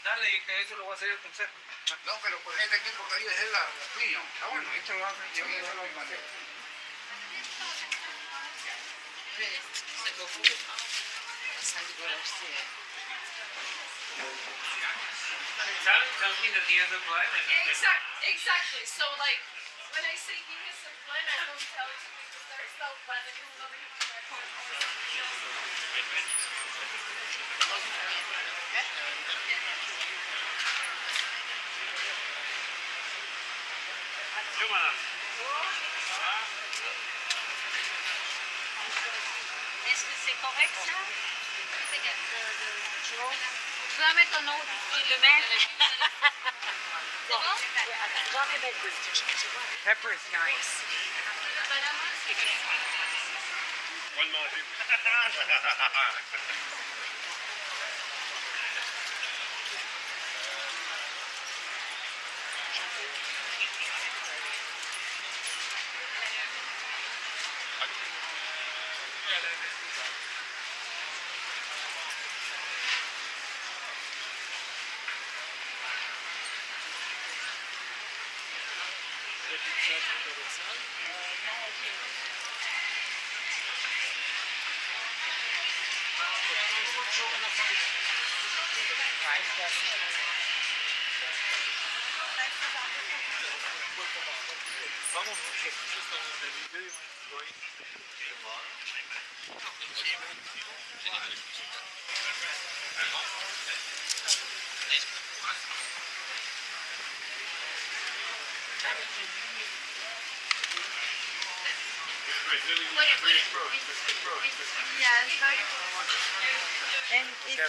Dale, que eso lo va a hacer el consejo. No, pero pues este aquí porque ahí es la niño. Está bueno, esto lo hace yo eso lo mandé. Tells me that he has a plan. Exactly. So like when I say he has a plan, I don't tell it because there's no plan that is not Est-ce que c'est correct ça? Tu peux en mettre un autre ici, le même? C'est bon? J'en ai mettre deux. Pepper is nice. On va le manger. And it's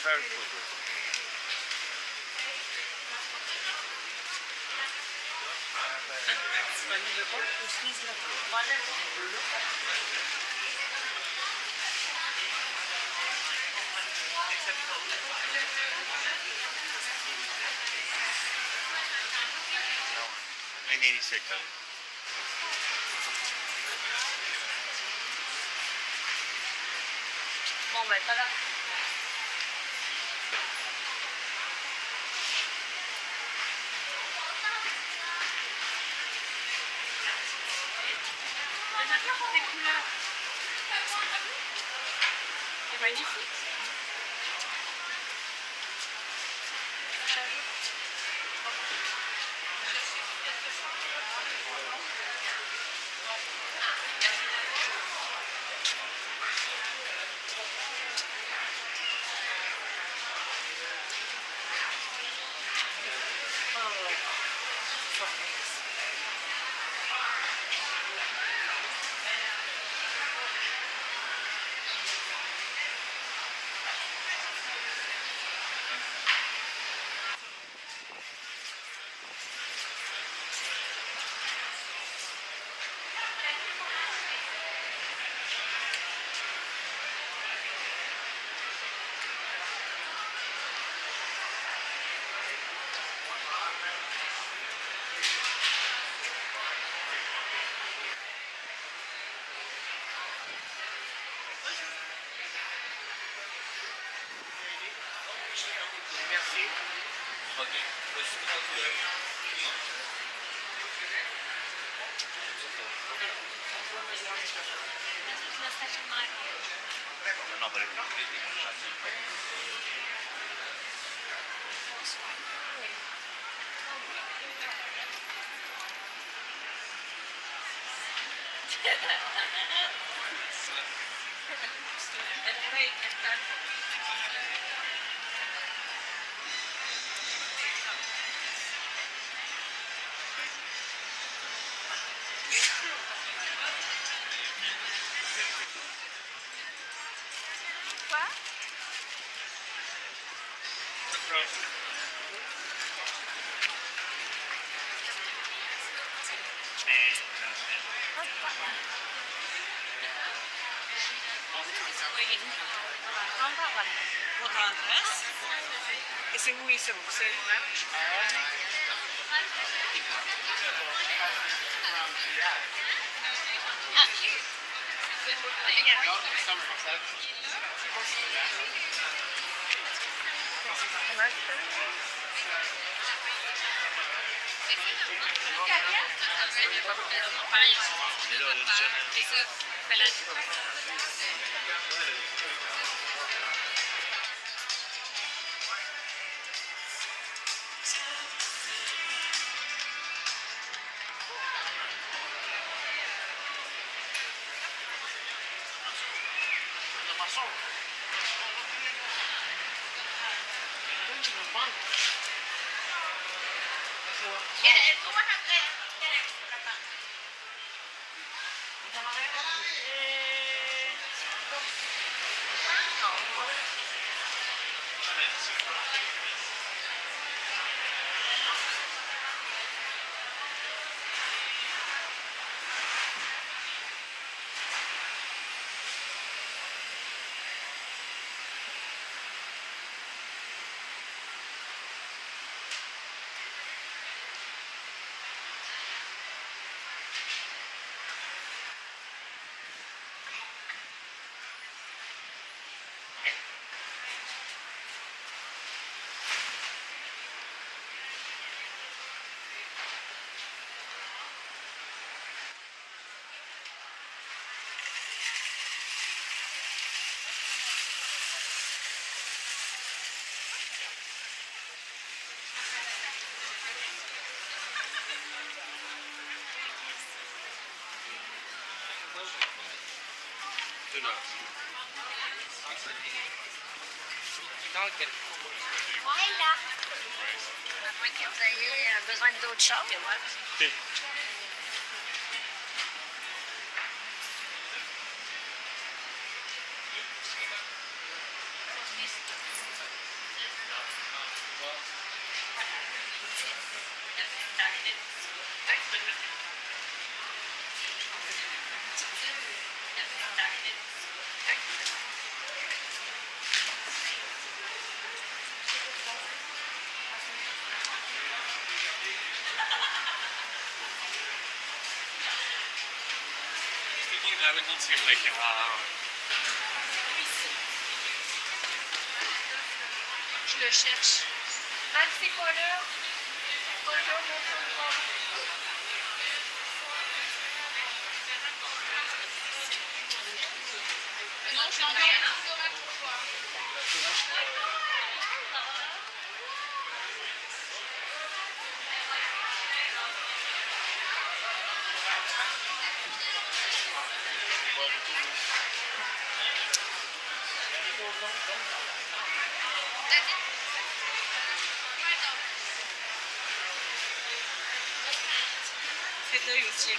$9.86. bon, ben, ça va. Des couleurs. C'est magnifique. Merci. Ok. No, pero Quoi? Votre adresse? Et c'est où ici? C'est vous-même? Mais là, une semaine. Une heure. Non, quel... Ouais, là. À moins que vous ayez besoin d'autres choses. OK. Je le cherche. Ah, c'est pas là. Bonjour, bonjour. Non, je suis en C'est l'œil aussi.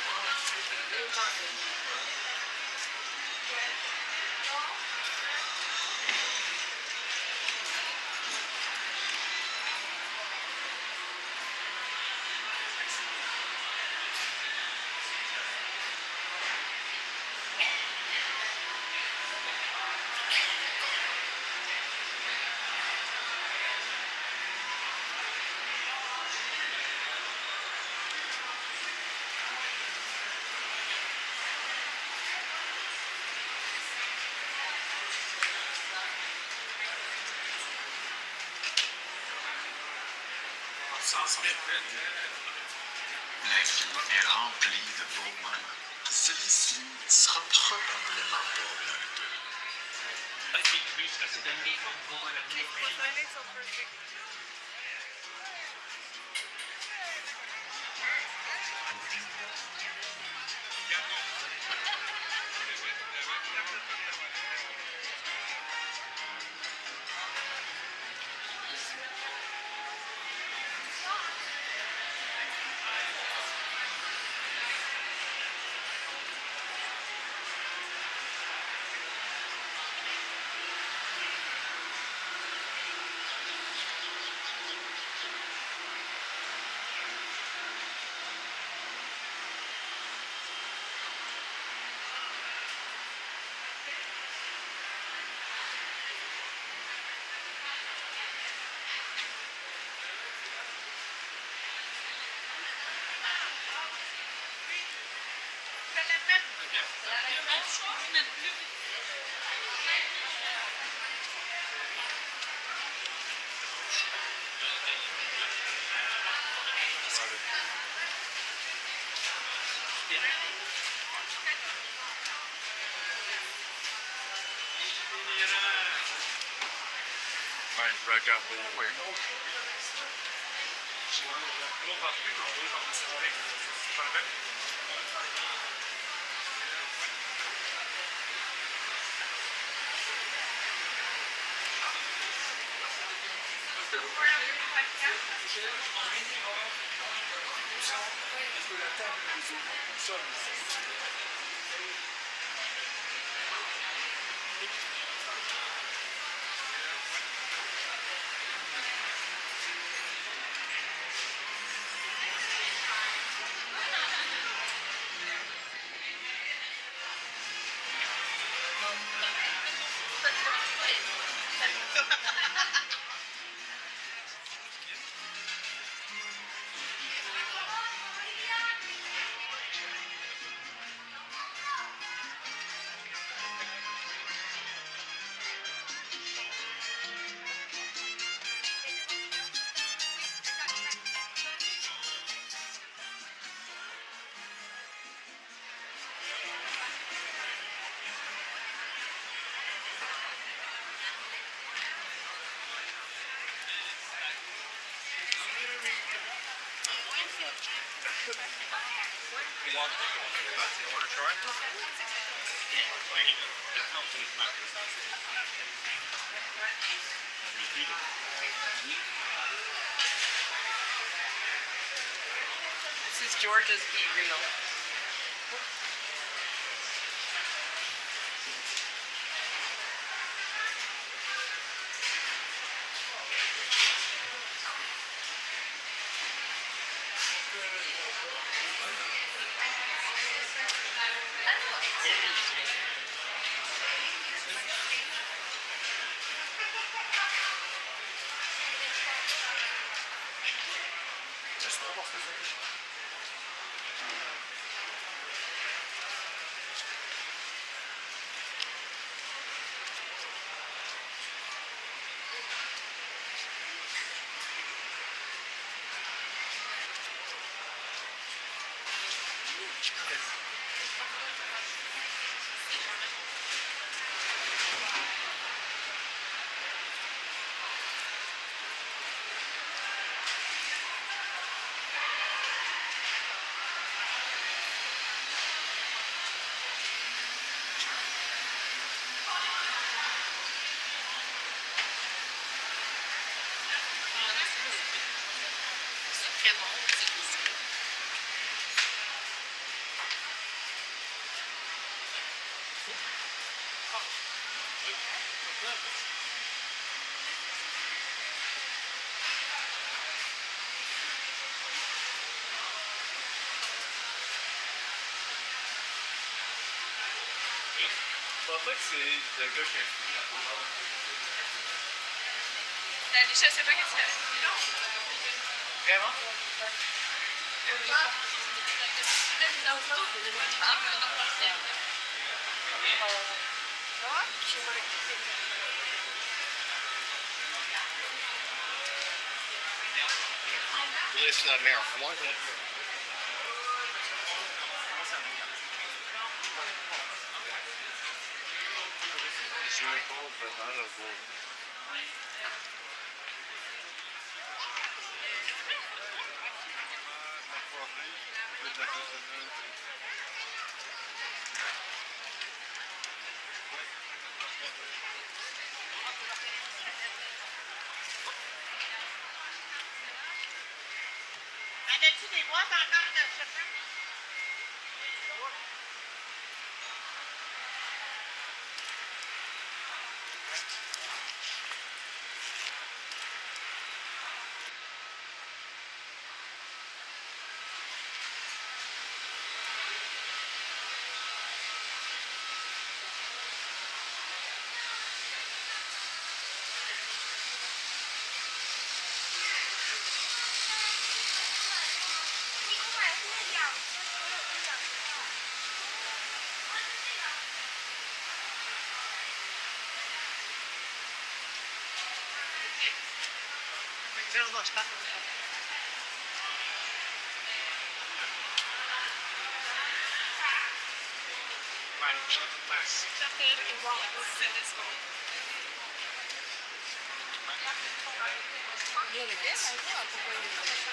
La vie est remplie de beaux moments. Celui-ci sera probablement pas l'un d'eux. même plus. Ben, je vais regarder, oui. This is Georgia's Be Real. Très bon, c'est possible. Je pense pas que c'est le gars qui a fini. Je sais pas qu'est-ce qu'elle a dit. Vraiment? Listen to Mare. I want to. Je vais pas vraiment le voir. En as-tu des boîtes encore de chacun? Regarde. Non, non, je parle. Yes, I will.